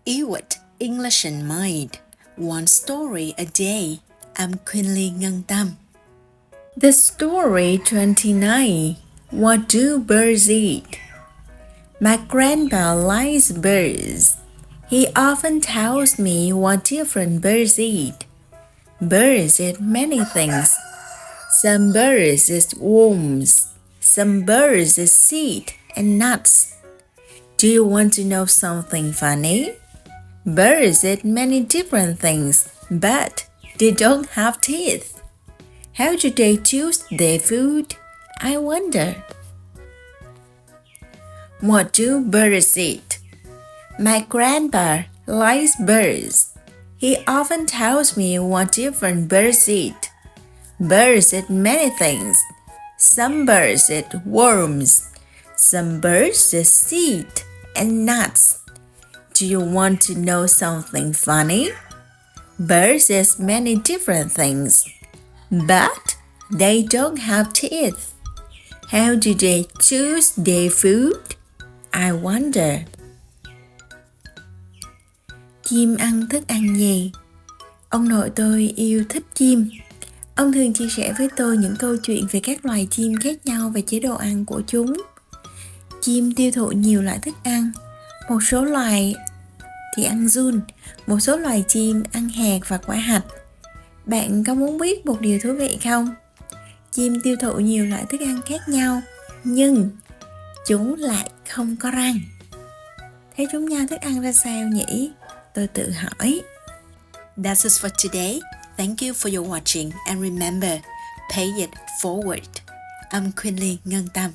Yêu it, English in mind. One story a day. I'm Quinley Ngân Tâm. The story 29. What do birds eat? My grandpa likes birds. He often tells me what different birds eat. Birds eat many things. Some birds eat worms. Some birds eat seed and nuts. Do you want to know something funny? Birds eat many different things, but they don't have teeth. How do they choose their food? I wonder. What do birds eat? My grandpa likes birds. He often tells me what different birds eat. Birds eat many things. Some birds eat worms. Some birds eat seed and nuts. Do you want to know something funny? Birds eat many different things, but they don't have teeth. How do they choose their food? I wonder. Chim ăn thức ăn gì? Ông nội tôi yêu thích chim. Ông thường chia sẻ với tôi những câu chuyện về các loài chim khác nhau và chế độ ăn của chúng. Chim tiêu thụ nhiều loại thức ăn. Một số loài thì ăn giun, một số loài chim ăn hạt và quả hạch. Bạn có muốn biết một điều thú vị không? Chim tiêu thụ nhiều loại thức ăn khác nhau, nhưng chúng lại không có răng. Thế chúng nhai thức ăn ra sao nhỉ? Tôi tự hỏi. That's it for today. Thank you for your watching and remember, pay it forward. I'm Quinley Ngân Tâm.